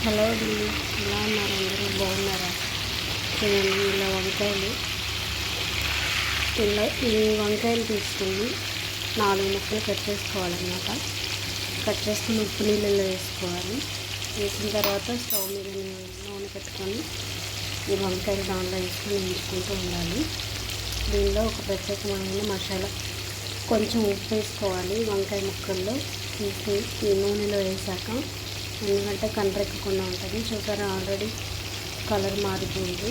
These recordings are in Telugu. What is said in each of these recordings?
హలో అండి, ఎలా ఉన్నారు? అందరూ బాగున్నారా? చూడండి, ఈ వంకాయలు తీసుకుని 4 ముక్కలు కట్ చేసుకోవాలన్నమాట. కట్ చేసుకుని ఉప్పు నీళ్ళలో వేసుకోవాలి. వేసిన తర్వాత స్టవ్ మీద నూనె పెట్టుకొని ఈ వంకాయలు దాంట్లో వేసుకొని వేయించుకుంటూ ఉండాలి. దీనిలో ఒక ప్రత్యేకమైన మసాలా, కొంచెం ఉప్పు వేసుకోవాలి వంకాయ ముక్కల్లో తీసి ఈ నూనెలో వేసాక. ఎందుకంటే కండ్రెక్కకుండా ఉంటుంది. చూసారా, ఆల్రెడీ కలర్ మారిపోయింది.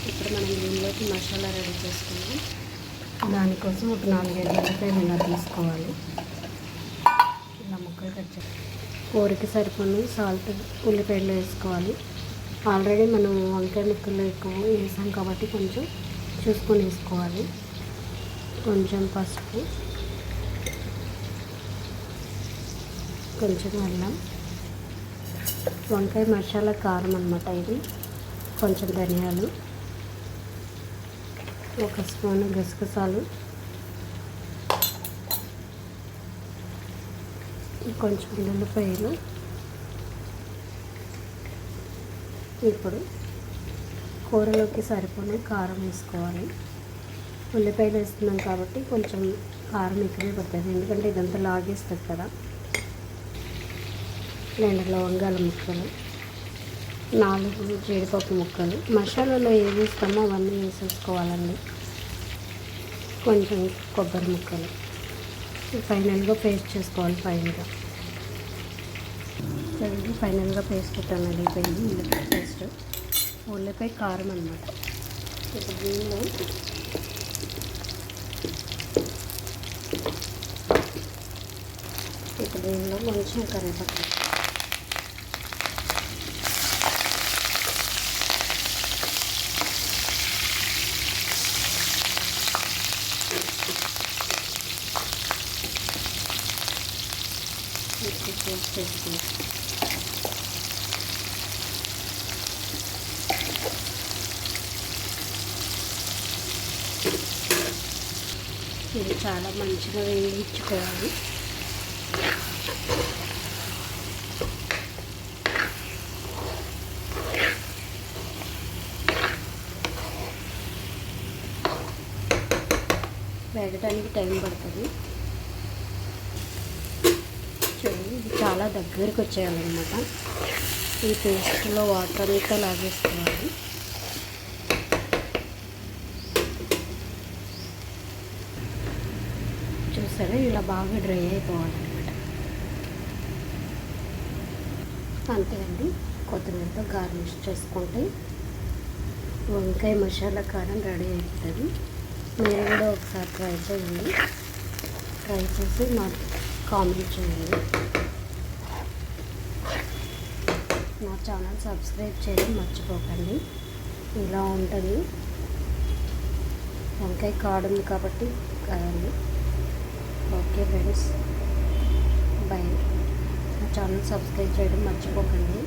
ఇప్పుడు మనం దీనిలోకి మసాలా రెడీ చేసుకుందాం. దానికోసం ఒక 4-5 ఉల్లిపాయలు ఇలా తీసుకోవాలి. ఇలా ముక్కలు కట్ చేసి కూరకి సరిపడిన సాల్ట్ ఉల్లిపాయలు వేసుకోవాలి. ఆల్రెడీ మనం వంకాయ ముక్కలు ఎక్కువ వేసాం కాబట్టి కొంచెం చూసుకొని వేసుకోవాలి. కొంచెం పసుపు, కొంచెం అల్లం, వంకాయ మసాలా కారం అన్నమాట ఇది. కొంచెం ధనియాలు, 1 స్పూను గసగసాలు, కొంచెం ఉల్లిపాయలు. ఇప్పుడు కూరలోకి సరిపోయిన కారం వేసుకోవాలి. ఉల్లిపాయలు వేస్తున్నాం కాబట్టి కొంచెం కారం ఎక్కువే పడుతుంది, ఎందుకంటే ఇదంతా లాగేస్తుంది కదా. 2 లవంగాల ముక్కలు, 4 జీడిపప్పు ముక్కలు. మసాలాలో ఏది వేస్తామో అవన్నీ వేసేసుకోవాలండి. కొంచెం కొబ్బరి ముక్కలు ఫైనల్గా పేస్ట్ చేసుకోవాలి. ఫైనల్గా పేస్ట్ పెట్టాలి. ఉల్లిపాయ పేస్ట్, ఉల్లిపాయ కారం అన్నమాట. ఇప్పుడు దీనిలో కొంచెం కరివేపాకు, పేస్ట్ చేసుకుంటాం. ఇది చాలా మంచిగా వేయించుకోవాలి. వేగడానికి టైం పడుతుంది. చూడండి, ఇది చాలా దగ్గరికి వచ్చేయాలన్నమాట. ఈ పేస్ట్లో వాటర్ అంతా లాగేసుకోవాలి. చూసారా, ఇలా బాగా డ్రై అయిపోవాలన్నమాట. అంతే అండి. కొత్తిమీరతో గార్నిష్ చేసుకుంటే వంకాయ మసాలా కారం రెడీ అవుతుంది. మీరు కూడా ఒకసారి ట్రై చేయండి. ట్రై చేసి నాకు కామెంట్ చేయండి. నా ఛానల్ సబ్స్క్రైబ్ చేయడం మర్చిపోకండి. ఇలా ఉంటుంది. వంకాయ కాడుంది కాబట్టి కదండి. Okay friends, by. నా ఛానల్ సబ్స్క్రైబ్ చేయడం మర్చిపోకండి.